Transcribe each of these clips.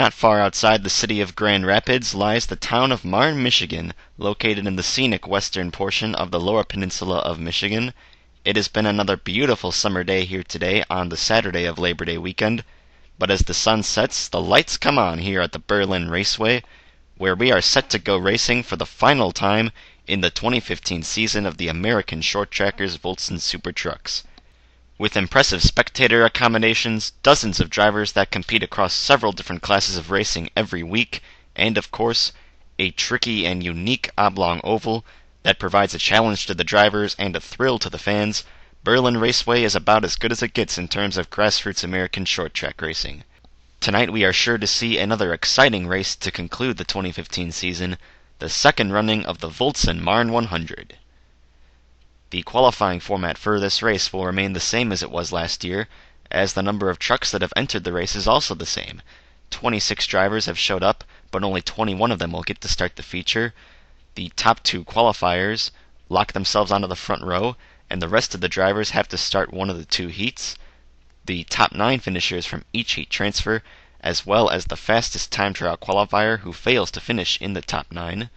Not far outside the city of Grand Rapids lies the town of Marne, Michigan, located in the scenic western portion of the Lower Peninsula of Michigan. It has been another beautiful summer day here today on the Saturday of Labor Day weekend, but as the sun sets, the lights come on here at the Berlin Raceway, where we are set to go racing for the final time in the 2015 season of the American short trackers Voltson Super Trucks. With impressive spectator accommodations, dozens of drivers that compete across several different classes of racing every week, and of course, a tricky and unique oblong oval that provides a challenge to the drivers and a thrill to the fans, Berlin Raceway is about as good as it gets in terms of grassroots American short track racing. Tonight we are sure to see another exciting race to conclude the 2015 season, the second running of the Voltson Marne 100. The qualifying format for this race will remain the same as it was last year, as the number of trucks that have entered the race is also the same. 26 drivers have showed up, but only 21 of them will get to start the feature. The top two qualifiers lock themselves onto the front row, and the rest of the drivers have to start one of the two heats. The top 9 finishers from each heat transfer, as well as the fastest time trial qualifier who fails to finish in the top 9.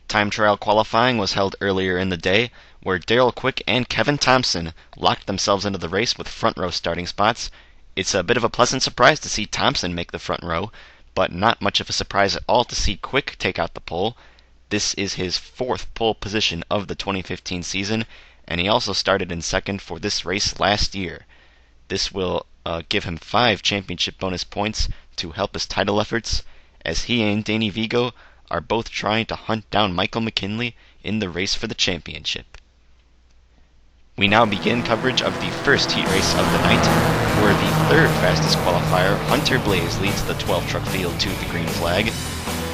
Time trial qualifying was held earlier in the day, where Darrell Quick and Kevin Thompson locked themselves into the race with front row starting spots. It's a bit of a pleasant surprise to see Thompson make the front row, but not much of a surprise at all to see Quick take out the pole. This is his 4th pole position of the 2015 season, and he also started in second for this race last year. This will give him 5 championship bonus points to help his title efforts, as he and Danny Vigo are both trying to hunt down Michael McKinley in the race for the championship. We now begin coverage of the first heat race of the night, where the 3rd fastest qualifier, Hunter Blaze, leads the 12-truck field to the green flag.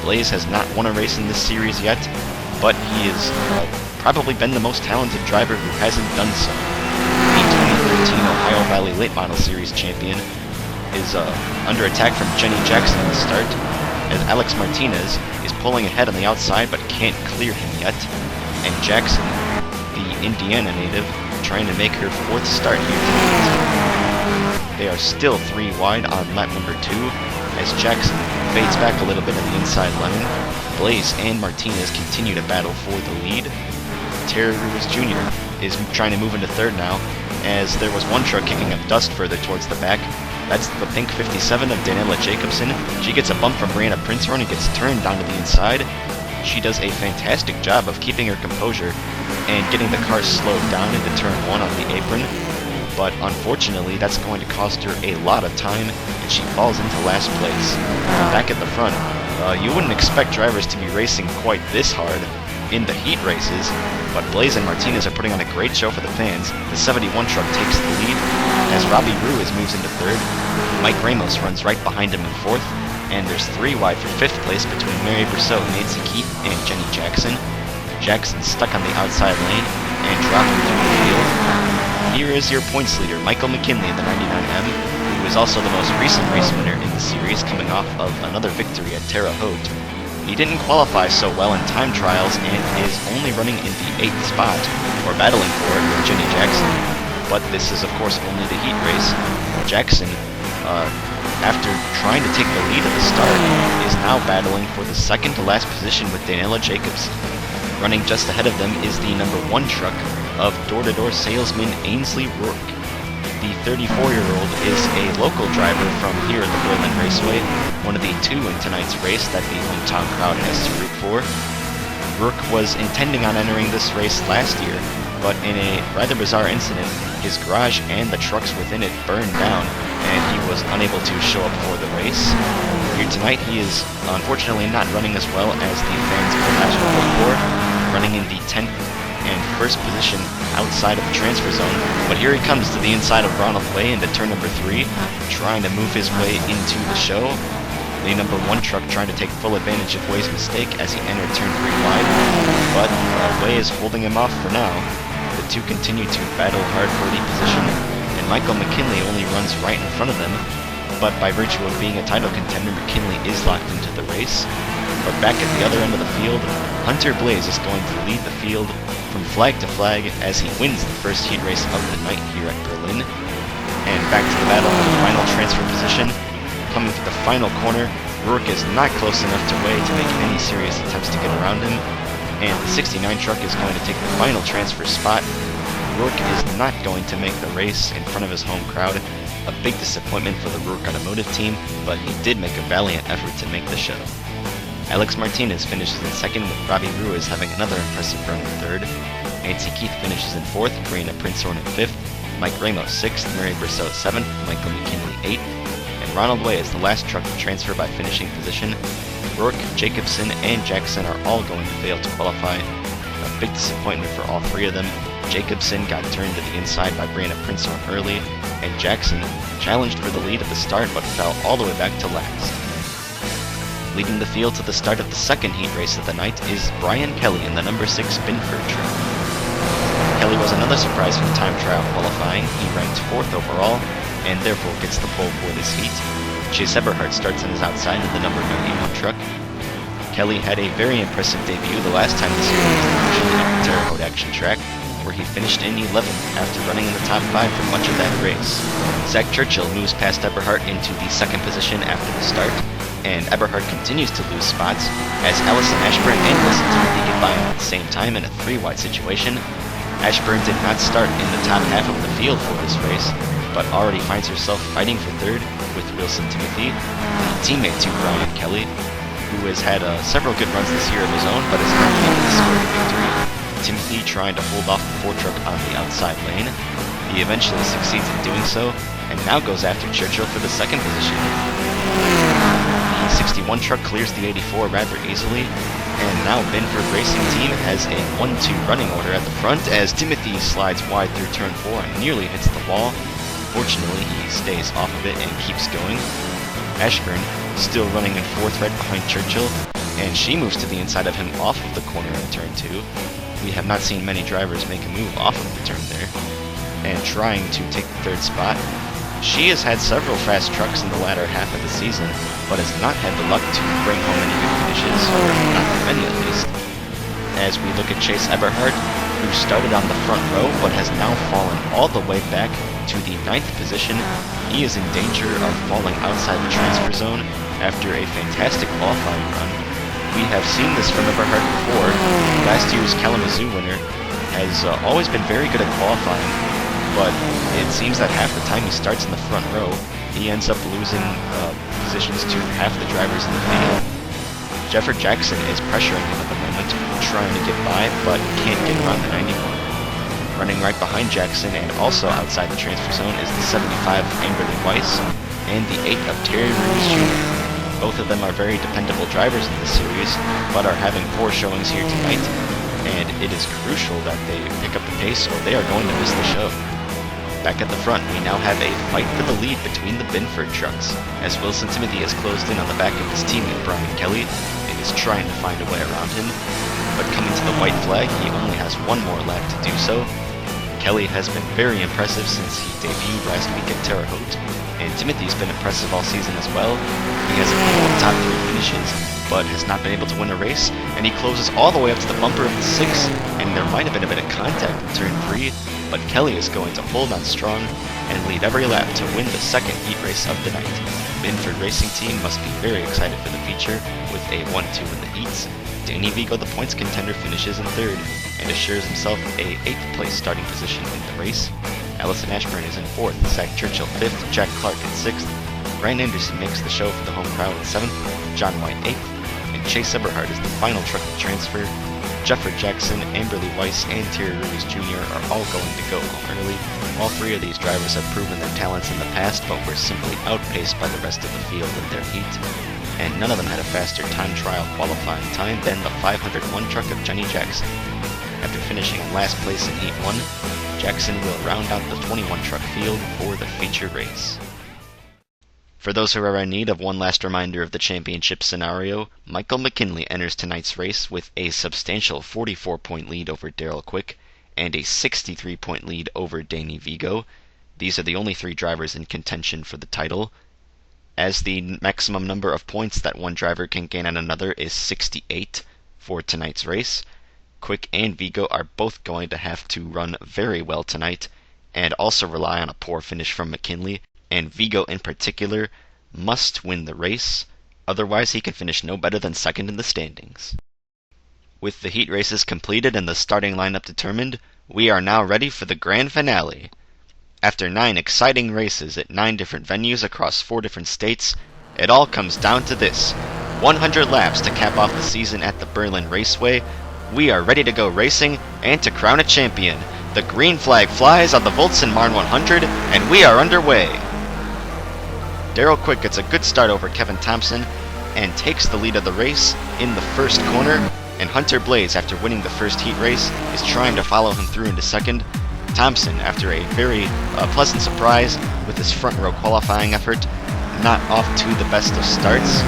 Blaze has not won a race in this series yet, but he has probably been the most talented driver who hasn't done so. The 2013 Ohio Valley Late Model Series champion is under attack from Jenny Jackson at the start, as Alex Martinez is pulling ahead on the outside but can't clear him yet, and Jackson, the Indiana native, trying to make her 4th start here tonight. They are still 3 wide on lap number 2, as Jackson fades back a little bit on the inside line. Blaze and Martinez continue to battle for the lead. Terry Ruiz Jr. is trying to move into 3rd now, as there was one truck kicking up dust further towards the back. That's the pink 57 of Daniela Jacobson. She gets a bump from Brianna Prinzhorn and gets turned down to the inside. She does a fantastic job of keeping her composure and getting the car slowed down into turn 1 on the apron, but unfortunately that's going to cost her a lot of time, and she falls into last place. Back at the front, you wouldn't expect drivers to be racing quite this hard in the heat races, but Blaze and Martinez are putting on a great show for the fans. The 71 truck takes the lead, as Robbie Ruiz moves into 3rd. Mike Ramos runs right behind him in 4th, and there's 3 wide for 5th place between Mary Brousseau, Nancy Keith, and Jenny Jackson. Jackson's stuck on the outside lane and dropping through the field. Here is your points leader, Michael McKinley in the 99M, who is also the most recent race winner in the series, coming off of another victory at Terre Haute. He didn't qualify so well in time trials and is only running in the 8th spot, or battling for it with Jenny Jackson. But this is of course only the heat race. Jackson, after trying to take the lead at the start, is now battling for the 2nd to last position with Daniela Jacobson. Running just ahead of them is the number 1 truck of door-to-door salesman Ainsley Rourke. The 34-year-old is a local driver from here at the Berlin Raceway, one of the 2 in tonight's race that the hometown crowd has to root for. Rourke was intending on entering this race last year, but in a rather bizarre incident, his garage and the trucks within it burned down, and he was unable to show up for the race. Here tonight, he is unfortunately not running as well as the fans perhaps would hope for, running in the 10th and 1st position outside of the transfer zone, but here he comes to the inside of Ronald Way into turn number 3, trying to move his way into the show. The number 1 truck trying to take full advantage of Way's mistake as he entered turn 3 wide, but Way is holding him off for now. The 2 continue to battle hard for the position, and Michael McKinley only runs right in front of them, but by virtue of being a title contender, McKinley is locked into the race. But back at the other end of the field, Hunter Blaze is going to lead the field from flag to flag as he wins the first heat race of the night here at Berlin. And back to the battle for the final transfer position. Coming to the final corner, Rourke is not close enough to Way to make any serious attempts to get around him, and the 69 truck is going to take the final transfer spot. Rourke is not going to make the race in front of his home crowd. A big disappointment for the Rourke Automotive team, but he did make a valiant effort to make the show. Alex Martinez finishes in second, with Robbie Ruiz having another impressive run in third. Nancy Keith finishes in fourth, Brianna Prinzhorn in fifth, Mike Ramos sixth, Mary Brissot seventh, Michael McKinley eighth, and Ronald Way is the last truck to transfer by finishing position. Rourke, Jacobson, and Jackson are all going to fail to qualify. A big disappointment for all three of them. Jacobson got turned to the inside by Brianna Prinzhorn early, and Jackson challenged for the lead at the start but fell all the way back to last. Leading the field to the start of the second heat race of the night is Brian Kelly in the number 6 Binford truck. Kelly was another surprise from time trial qualifying. He ranked 4th overall, and therefore gets the pole for this heat. Chase Eberhardt starts on his outside of the number 91 truck. Kelly had a very impressive debut the last time this year was usually at the Terre Haute Action Track, where he finished in 11th after running in the top 5 for much of that race. Zach Churchill moves past Eberhardt into the second position after the start, and Eberhardt continues to lose spots as Allison Ashburn and Wilson Timothy get by at the same time in a 3-wide situation. Ashburn did not start in the top half of the field for this race, but already finds herself fighting for third with Wilson Timothy, the teammate to Brian Kelly, who has had several good runs this year of his own, but has not been able to score the victory. Timothy trying to hold off the Ford truck on the outside lane. He eventually succeeds in doing so, and now goes after Churchill for the second position. The 61 truck clears the 84 rather easily, and now Binford Racing Team has a 1-2 running order at the front as Timothy slides wide through turn 4 and nearly hits the wall. Fortunately, he stays off of it and keeps going. Ashburn still running in 4th right behind Churchill, and she moves to the inside of him off of the corner in turn 2. We have not seen many drivers make a move off of the turn there, and trying to take the 3rd spot. She has had several fast trucks in the latter half of the season, but has not had the luck to bring home any good finishes, or not many at least. As we look at Chase Eberhardt, who started on the front row but has now fallen all the way back to the 9th position, he is in danger of falling outside the transfer zone after a fantastic qualifying run. We have seen this from Eberhardt before. Last year's Kalamazoo winner has always been very good at qualifying, but it seems that half the time he starts in the front row, he ends up losing positions to half the drivers in the field. Jeffrey Jackson is pressuring him at the moment, trying to get by, but can't get around the 91. Running right behind Jackson and also outside the transfer zone is the 75 of Amberly Weiss and the 8 of Terry Ruiz Jr. Both of them are very dependable drivers in this series, but are having poor showings here tonight, and it is crucial that they pick up the pace or they are going to miss the show. Back at the front, we now have a fight for the lead between the Binford trucks, as Wilson Timothy has closed in on the back of his teammate Brian Kelly and is trying to find a way around him, but coming to the white flag, he only has one more lap to do so. Kelly has been very impressive since he debuted last week at Terre Haute, and Timothy's been impressive all season as well. He has a couple of top 3 finishes, but has not been able to win a race, and he closes all the way up to the bumper of the 6, and there might have been a bit of contact in turn 3, but Kelly is going to hold on strong and lead every lap to win the second heat race of the night. Binford Racing Team must be very excited for the feature with a 1-2 in the heats. Danny Vigo, the points contender, finishes in 3rd and assures himself a 8th place starting position in the race. Allison Ashburn is in 4th, Zach Churchill 5th, Jack Clark in 6th, Ryan Anderson makes the show for the home crowd in 7th, John White 8th, and Chase Eberhardt is the final truck to transfer. Jeffrey Jackson, Amberly Weiss, and Terry Ruiz Jr. are all going to go home early. All 3 of these drivers have proven their talents in the past, but were simply outpaced by the rest of the field in their heat. And none of them had a faster time trial qualifying time than the 501 truck of Jenny Jackson. After finishing in last place in Heat 1, Jackson will round out the 21 truck field for the feature race. For those who are in need of one last reminder of the championship scenario, Michael McKinley enters tonight's race with a substantial 44-point lead over Darrell Quick and a 63-point lead over Danny Vigo. These are the only 3 drivers in contention for the title, as the maximum number of points that one driver can gain on another is 68 for tonight's race. Quick and Vigo are both going to have to run very well tonight and also rely on a poor finish from McKinley, and Vigo in particular must win the race Otherwise, he can finish no better than second in the standings. With the heat races completed and the starting lineup determined, we are now ready for the grand finale. After 9 exciting races at 9 different venues across 4 different states, it all comes down to this: 100 laps to cap off the season at the Berlin Raceway. We are ready to go racing and to crown a champion. The green flag flies on the Voltson Marne 100, and we are underway. Daryl Quick gets a good start over Kevin Thompson and takes the lead of the race in the first corner, and Hunter Blaze, after winning the first heat race, is trying to follow him through into second. Thompson, after a very pleasant surprise with his front row qualifying effort, not off to the best of starts.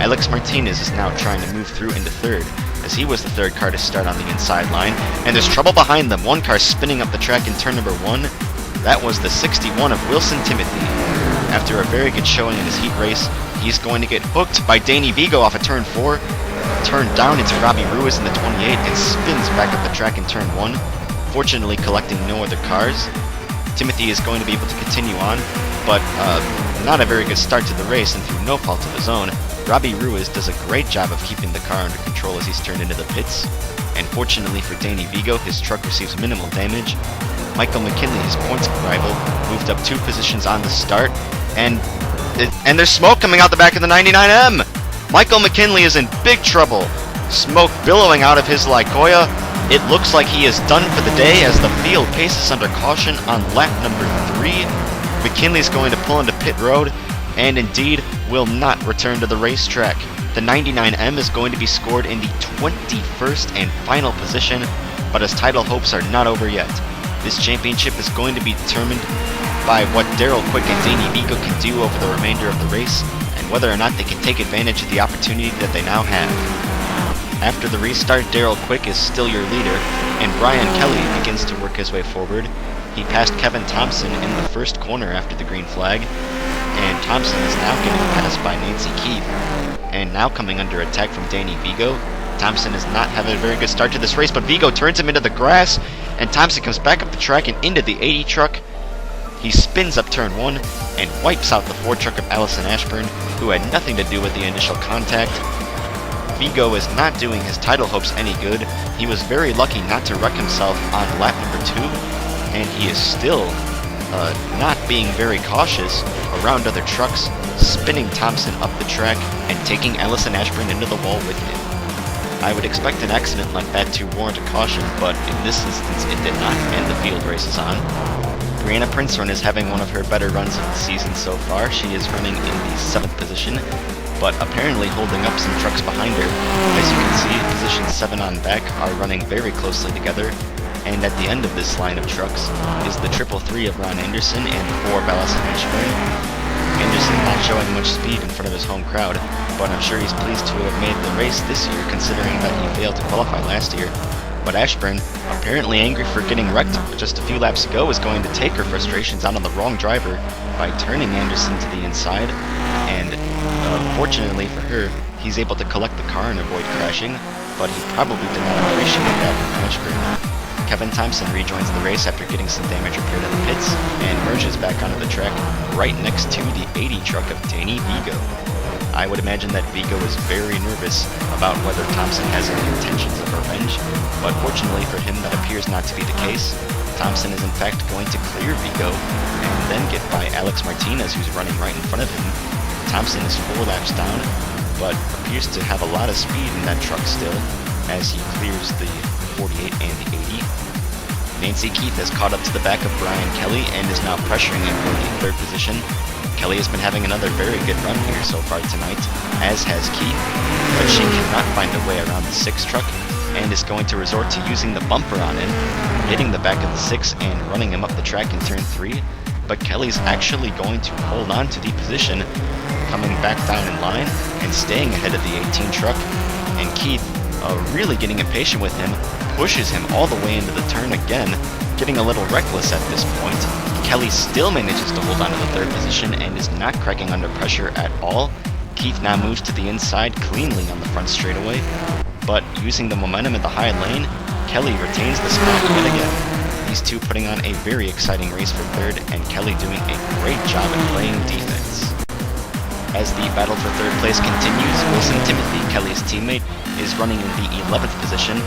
Alex Martinez is now trying to move through into third, as he was the third car to start on the inside line, and there's trouble behind them. One car spinning up the track in turn number 1. That was the 61 of Wilson Timothy. After a very good showing in his heat race, he's going to get hooked by Danny Vigo off of turn 4, turned down into Robbie Ruiz in the 28, and spins back up the track in turn 1, fortunately collecting no other cars. Timothy is going to be able to continue on, but not a very good start to the race, and through no fault of his own, Robbie Ruiz does a great job of keeping the car under control as he's turned into the pits, and fortunately for Danny Vigo, his truck receives minimal damage. Michael McKinley, his points rival, moved up 2 positions on the start, and there's smoke coming out the back of the 99M! Michael McKinley is in big trouble. Smoke billowing out of his Lycoya. It looks like he is done for the day as the field paces under caution on lap number 3. McKinley's going to pull into pit road, and indeed will not return to the racetrack. The 99M is going to be scored in the 21st and final position, but his title hopes are not over yet. This championship is going to be determined by what Daryl Quick and Danny Vigo can do over the remainder of the race, and whether or not they can take advantage of the opportunity that they now have. After the restart, Daryl Quick is still your leader, and Brian Kelly begins to work his way forward. He passed Kevin Thompson in the first corner after the green flag, and Thompson is now getting passed by Nancy Keith. And now coming under attack from Danny Vigo. Thompson is not having a very good start to this race, but Vigo turns him into the grass, and Thompson comes back up the track and into the 80 truck. He spins up turn 1 and wipes out the Ford truck of Allison Ashburn, who had nothing to do with the initial contact. Vigo is not doing his title hopes any good. He was very lucky not to wreck himself on lap number 2, and he is still not being very cautious around other trucks, spinning Thompson up the track and taking Allison Ashburn into the wall with him. I would expect an accident like that to warrant a caution, but in this instance it did not, and the field race is on. Brianna Princeton is having one of her better runs of the season so far. She is running in the 7th position, but apparently holding up some trucks behind her. As you can see, positions 7 on back are running very closely together, and at the end of this line of trucks is the 333 of Ron Anderson and 4 of Allison Ashburn. Anderson not showing much speed in front of his home crowd, but I'm sure he's pleased to have made the race this year considering that he failed to qualify last year. But Ashburn, apparently angry for getting wrecked just a few laps ago, is going to take her frustrations out on the wrong driver by turning Anderson to the inside, and fortunately for her, he's able to collect the car and avoid crashing, but he probably did not appreciate that from Ashburn. Kevin Thompson rejoins the race after getting some damage repaired in the pits, and merges back onto the track right next to the 80 truck of Danny Vigo. I would imagine that Vigo is very nervous about whether Thompson has any intentions of revenge, but fortunately for him that appears not to be the case. Thompson is in fact going to clear Vigo, and then get by Alex Martinez, who's running right in front of him. Thompson is 4 laps down, but appears to have a lot of speed in that truck still, as he clears the 48 and the 80. Nancy Keith has caught up to the back of Brian Kelly and is now pressuring him for the 3rd position. Kelly has been having another very good run here so far tonight, as has Keith, but she cannot find a way around the 6 truck and is going to resort to using the bumper on him, hitting the back of the 6 and running him up the track in turn 3. But Kelly's actually going to hold on to the position, coming back down in line and staying ahead of the 18 truck, and Keith, really getting impatient with him, pushes him all the way into the turn again, getting a little reckless at this point. Kelly still manages to hold on to the 3rd position and is not cracking under pressure at all. Keith now moves to the inside cleanly on the front straightaway, but using the momentum in the high lane, Kelly retains the spot yet again. These two putting on a very exciting race for 3rd, and Kelly doing a great job at playing defense. As the battle for third place continues, Wilson Timothy, Kelly's teammate, is running in the 11th position.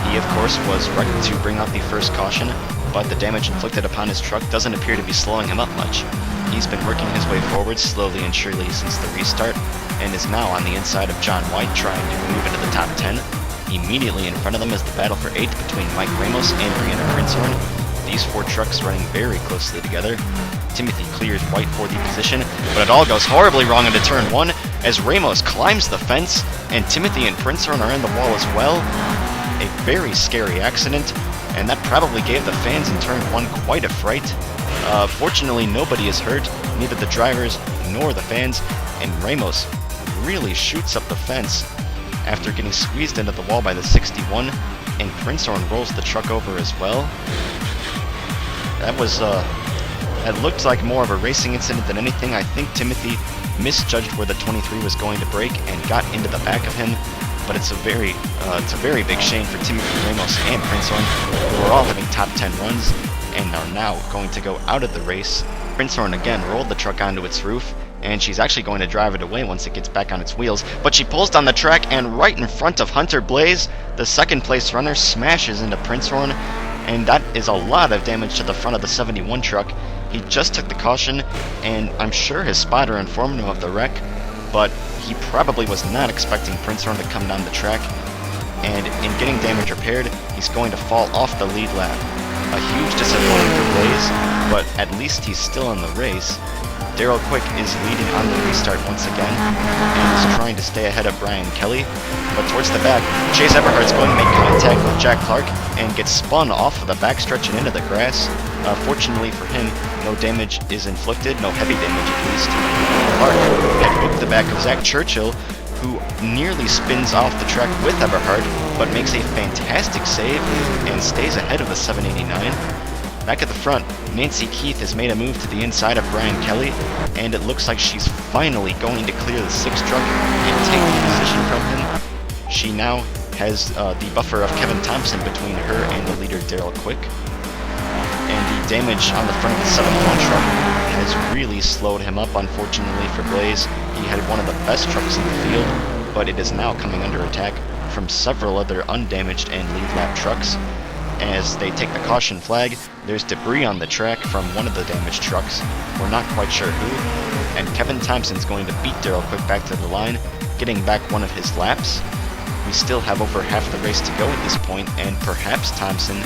He, of course, was wrecked to bring out the first caution, but the damage inflicted upon his truck doesn't appear to be slowing him up much. He's been working his way forward slowly and surely since the restart, and is now on the inside of John White trying to move into the top 10. Immediately in front of them is the battle for 8th between Mike Ramos and Brianna Prinzhorn. These 4 trucks running very closely together. Timothy clears White for the position, but it all goes horribly wrong into turn 1 as Ramos climbs the fence, and Timothy and Prinzhorn are in the wall as well. A very scary accident, and that probably gave the fans in turn 1 quite a fright. Fortunately, nobody is hurt, neither the drivers nor the fans, and Ramos really shoots up the fence after getting squeezed into the wall by the 61, and Prinzhorn rolls the truck over as well. That looked like more of a racing incident than anything. I think Timothy misjudged where the 23 was going to brake and got into the back of him. But it's a very big shame for Timothy, Ramos, and Prinzhorn, who are all having top 10 runs and are now going to go out of the race. Prinzhorn again rolled the truck onto its roof, and she's actually going to drive it away once it gets back on its wheels. But she pulls down the track, and right in front of Hunter Blaze, the second place runner smashes into Prinzhorn, and that is a lot of damage to the front of the 71 truck. He just took the caution, and I'm sure his spotter informed him of the wreck, but he probably was not expecting Prinzhorn to come down the track, and in getting damage repaired, he's going to fall off the lead lap. A huge disappointment for Blaze, but at least he's still in the race. Daryl Quick is leading on the restart once again, and is trying to stay ahead of Brian Kelly, but towards the back, Chase Everhart's going to make contact with Jack Clark and gets spun off of the backstretch and into the grass. Fortunately for him, no damage is inflicted, no heavy damage at least. Clark had booked the back of Zach Churchill, who nearly spins off the track with Everhart, but makes a fantastic save and stays ahead of the 789. Back at the front, Nancy Keith has made a move to the inside of Brian Kelly, and it looks like she's finally going to clear the 6th truck and take the position from him. She now has the buffer of Kevin Thompson between her and the leader Daryl Quick. And the damage on the front of the 71 truck has really slowed him up, unfortunately for Blaze. He had one of the best trucks in the field, but it is now coming under attack from several other undamaged and lead lap trucks. As they take the caution flag, there's debris on the track from one of the damaged trucks. We're not quite sure who, and Kevin Thompson's going to beat Daryl Quick back to the line, getting back one of his laps. We still have over half the race to go at this point, and perhaps Thompson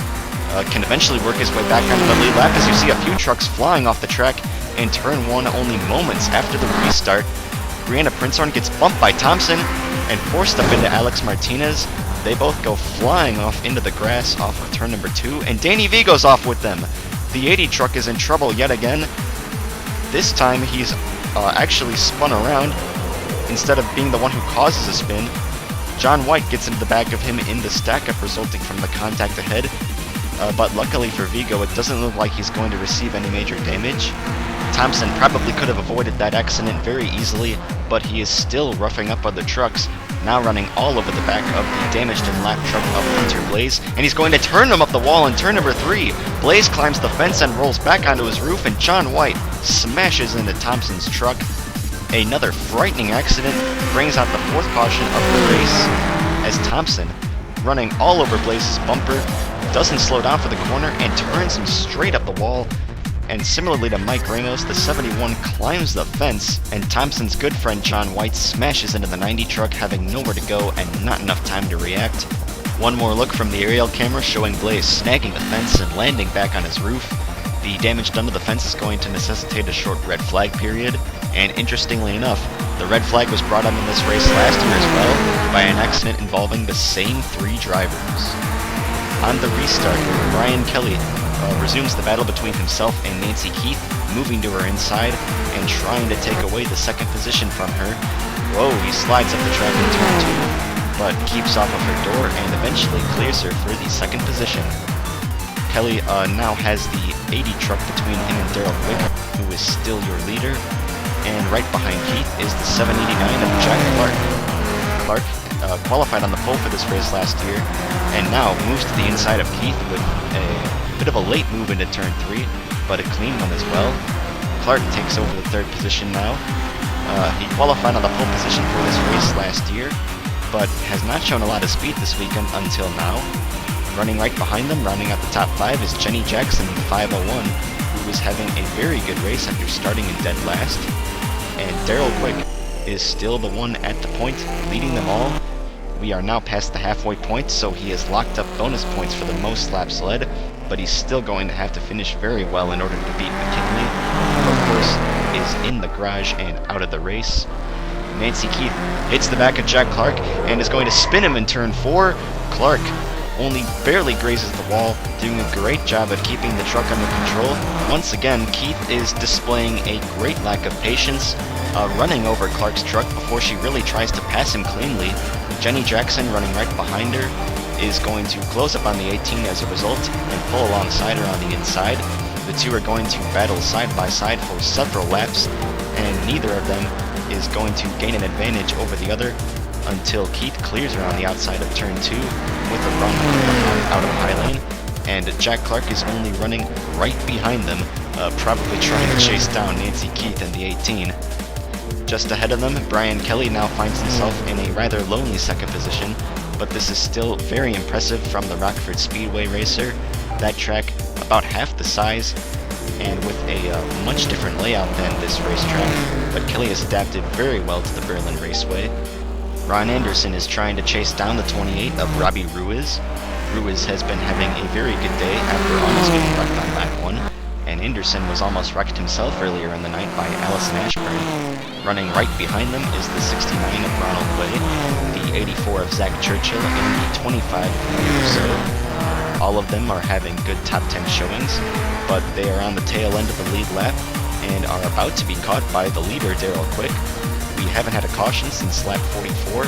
can eventually work his way back onto the lead lap as you see a few trucks flying off the track in turn 1 only moments after the restart. Brianna Prinzhorn gets bumped by Thompson and forced up into Alex Martinez. They both go flying off into the grass off of turn number 2, and Danny V goes off with them. The 80 truck is in trouble yet again. This time he's actually spun around instead of being the one who causes a spin. John White gets into the back of him in the stack-up resulting from the contact ahead, but luckily for Vigo, it doesn't look like he's going to receive any major damage. Thompson probably could have avoided that accident very easily, but he is still roughing up other trucks, now running all over the back of the damaged and lap truck of Hunter Blaze, and he's going to turn him up the wall in turn number 3. Blaze climbs the fence and rolls back onto his roof, and John White smashes into Thompson's truck. Another frightening accident brings out the 4th caution of the race, as Thompson, running all over Blaze's bumper, doesn't slow down for the corner and turns him straight up the wall. And similarly to Mike Ramos, the 71 climbs the fence, and Thompson's good friend John White smashes into the 90 truck, having nowhere to go and not enough time to react. One more look from the aerial camera showing Blaze snagging the fence and landing back on his roof. The damage done to the fence is going to necessitate a short red flag period, and interestingly enough, the red flag was brought on in this race last year as well by an accident involving the same 3 drivers. On the restart, Brian Kelly resumes the battle between himself and Nancy Keith, moving to her inside and trying to take away the 2nd position from her. Whoa, he slides up the track in turn 2, but keeps off of her door and eventually clears her for the 2nd position. Kelly now has the 80 truck between him and Daryl Quick, who is still your leader, and right behind Keith is the 789 of Jack Clark. Clark qualified on the pole for this race last year, and now moves to the inside of Keith with a bit of a late move into turn 3, but a clean one as well. Clark takes over the 3rd position now. He qualified on the pole position for this race last year, but has not shown a lot of speed this weekend until now. Running right behind them, rounding out the top 5, is Jenny Jackson in the 501, who is having a very good race after starting in dead last. And Daryl Quick is still the one at the point, leading them all. We are now past the halfway point, so he has locked up bonus points for the most laps led, but he's still going to have to finish very well in order to beat McKinley, who of course is in the garage and out of the race. Nancy Keith hits the back of Jack Clark and is going to spin him in turn 4. Clark only barely grazes the wall, doing a great job of keeping the truck under control. Once again, Keith is displaying a great lack of patience, running over Clark's truck before she really tries to pass him cleanly. Jenny Jackson, running right behind her, is going to close up on the 18 as a result and pull alongside her on the inside. The two are going to battle side by side for several laps, and neither of them is going to gain an advantage over the other until Keith clears her on the outside of turn 2 with a run out of high lane, and Jack Clark is only running right behind them, probably trying to chase down Nancy Keith in the 18. Just ahead of them, Brian Kelly now finds himself in a rather lonely second position, but this is still very impressive from the Rockford Speedway racer. That track about half the size and with a much different layout than this racetrack, but Kelly has adapted very well to the Berlin Raceway. Ron Anderson is trying to chase down the 28 of Robbie Ruiz. Ruiz has been having a very good day after almost getting wrecked on lap 1, and Anderson was almost wrecked himself earlier in the night by Allison Ashburn. Running right behind them is the 69 of Ronald Way, the 84 of Zach Churchill, and the 25 of Mario Rousseau. All of them are having good top 10 showings, but they are on the tail end of the lead lap and are about to be caught by the leader, Daryl Quick. We haven't had a caution since lap 44,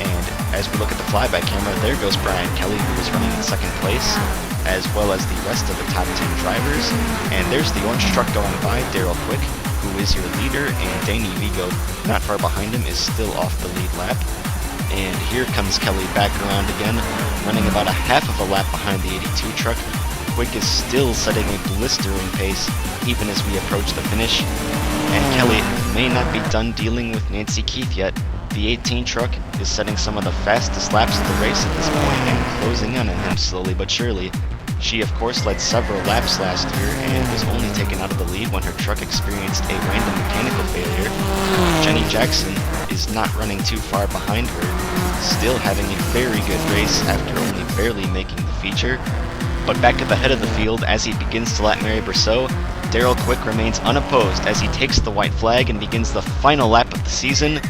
and as we look at the flyby camera, there goes Brian Kelly, who is running in second place, as well as the rest of the top 10 drivers. And there's the orange truck going by, Daryl Quick, who is your leader, and Danny Vigo, not far behind him, is still off the lead lap. And here comes Kelly back around again, running about a half of a lap behind the 82 truck. Quick is still setting a blistering pace, even as we approach the finish. And Kelly may not be done dealing with Nancy Keith yet. The 18 truck is setting some of the fastest laps of the race at this point and closing in on him slowly but surely. She of course led several laps last year and was only taken out of the lead when her truck experienced a random mechanical failure. Jenny Jackson is not running too far behind her, still having a very good race after only barely making the feature. But back at the head of the field, as he begins to lap Mary Brousseau, Daryl Quick remains unopposed as he takes the white flag and begins the final lap of the season.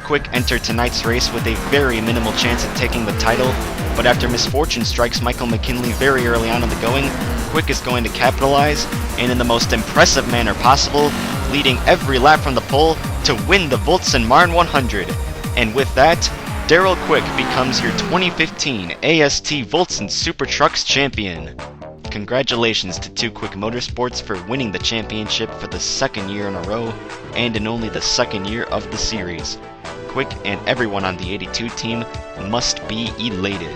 Quick entered tonight's race with a very minimal chance at taking the title, but after misfortune strikes Michael McKinley very early on in the going, Quick is going to capitalize, and in the most impressive manner possible, leading every lap from the pole to win the Voltson Marne 100. And with that, Daryl Quick becomes your 2015 AST Voltson Super Trucks champion. Congratulations to 2 Quick Motorsports for winning the championship for the second year in a row, and in only the second year of the series. Quick and everyone on the 82 team must be elated.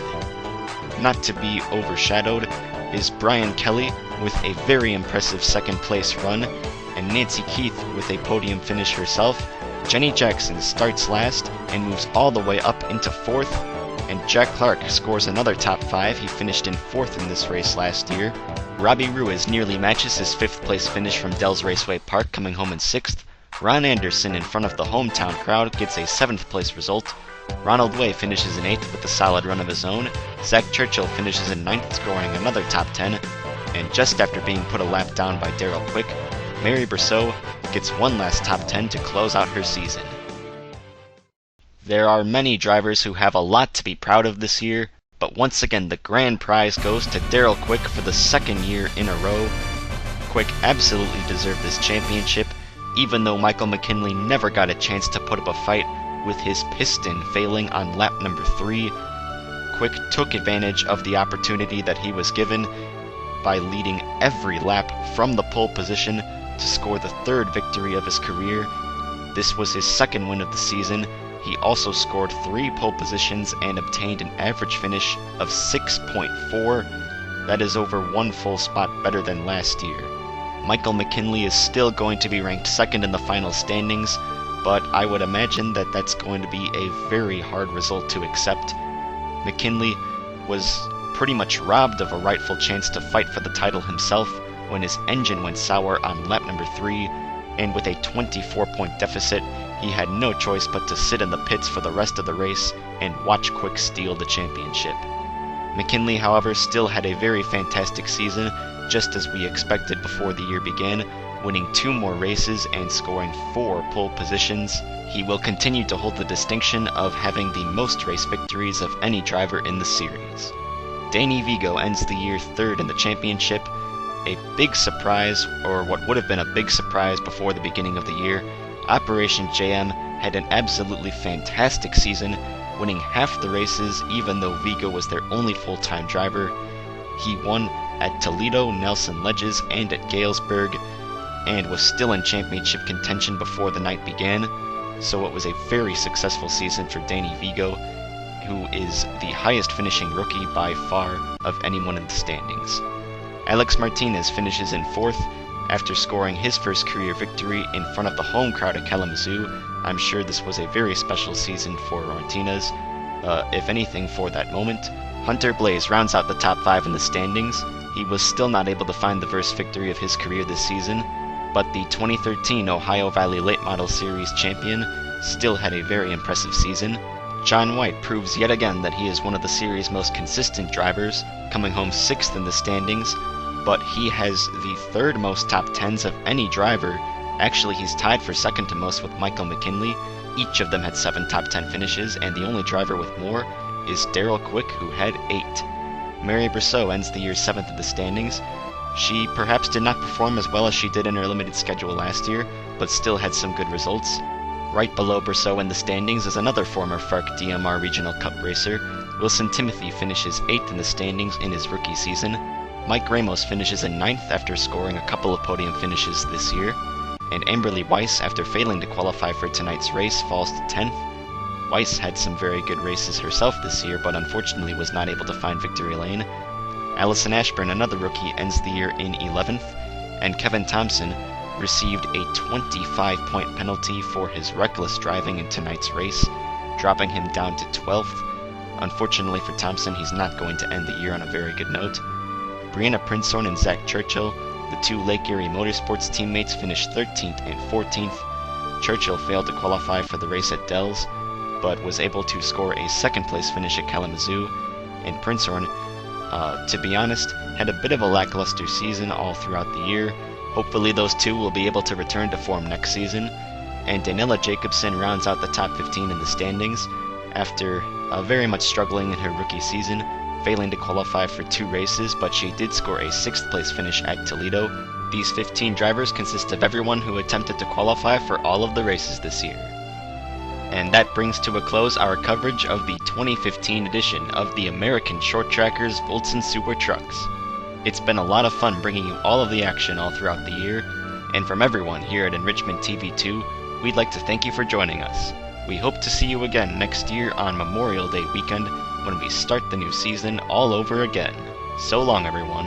Not to be overshadowed is Brian Kelly with a very impressive second place run, and Nancy Keith with a podium finish herself. Jenny Jackson starts last and moves all the way up into 4th, and Jack Clark scores another top 5. He finished in 4th in this race last year. Robbie Ruiz nearly matches his 5th place finish from Dells Raceway Park, coming home in 6th. Ron Anderson in front of the hometown crowd gets a 7th place result. Ronald Way finishes in 8th with a solid run of his own. Zach Churchill finishes in 9th, scoring another top 10. And just after being put a lap down by Daryl Quick, Mary Brousseau gets one last top 10 to close out her season. There are many drivers who have a lot to be proud of this year, but once again the grand prize goes to Daryl Quick for the second year in a row. Quick absolutely deserved this championship, even though Michael McKinley never got a chance to put up a fight with his piston failing on lap number 3. Quick took advantage of the opportunity that he was given by leading every lap from the pole position to score the 3rd victory of his career. This was his 2nd win of the season. He also scored 3 pole positions and obtained an average finish of 6.4. That is over 1 full spot better than last year. Michael McKinley is still going to be ranked 2nd in the final standings, but I would imagine that that's going to be a very hard result to accept. McKinley was pretty much robbed of a rightful chance to fight for the title himself when his engine went sour on lap number 3, and with a 24-point deficit, he had no choice but to sit in the pits for the rest of the race and watch Quick steal the championship. McKinley, however, still had a very fantastic season, just as we expected before the year began, winning 2 more races and scoring 4 pole positions. He will continue to hold the distinction of having the most race victories of any driver in the series. Danny Vigo ends the year 3rd in the championship. A big surprise, or what would have been a big surprise before the beginning of the year, Operation JM had an absolutely fantastic season, winning half the races even though Vigo was their only full-time driver. He won at Toledo, Nelson Ledges, and at Galesburg, and was still in championship contention before the night began, so it was a very successful season for Danny Vigo, who is the highest finishing rookie by far of anyone in the standings. Alex Martinez finishes in 4th after scoring his first career victory in front of the home crowd at Kalamazoo. I'm sure this was a very special season for Martinez, if anything for that moment. Hunter Blaze rounds out the top 5 in the standings. He was still not able to find the first victory of his career this season, but the 2013 Ohio Valley Late Model Series champion still had a very impressive season. John White proves yet again that he is one of the series' most consistent drivers, coming home 6th in the standings, but he has the 3rd most top 10s of any driver. Actually, he's tied for 2nd to most with Michael McKinley. Each of them had 7 top 10 finishes, and the only driver with more is Darrell Quick, who had 8. Mary Brousseau ends the year 7th in the standings. She perhaps did not perform as well as she did in her limited schedule last year, but still had some good results. Right below Brousseau in the standings is another former FARC DMR Regional Cup racer. Wilson Timothy finishes 8th in the standings in his rookie season. Mike Ramos finishes in 9th after scoring a couple of podium finishes this year. And Amberly Weiss, after failing to qualify for tonight's race, falls to 10th. Weiss had some very good races herself this year, but unfortunately was not able to find victory lane. Allison Ashburn, another rookie, ends the year in 11th, and Kevin Thompson received a 25-point penalty for his reckless driving in tonight's race, dropping him down to 12th. Unfortunately for Thompson, he's not going to end the year on a very good note. Brianna Prinzhorn and Zach Churchill, the 2 Lake Erie Motorsports teammates, finished 13th and 14th. Churchill failed to qualify for the race at Dells, but was able to score a 2nd place finish at Kalamazoo, and Prinzhorn, to be honest, had a bit of a lackluster season all throughout the year. Hopefully those 2 will be able to return to form next season. And Danila Jacobson rounds out the top 15 in the standings after very much struggling in her rookie season, failing to qualify for 2 races, but she did score a 6th place finish at Toledo. These 15 drivers consist of everyone who attempted to qualify for all of the races this year. And that brings to a close our coverage of the 2015 edition of the American Short Trackers Voltson Super Trucks. It's been a lot of fun bringing you all of the action all throughout the year, and from everyone here at Enrichment TV2, we'd like to thank you for joining us. We hope to see you again next year on Memorial Day weekend when we start the new season all over again. So long, everyone.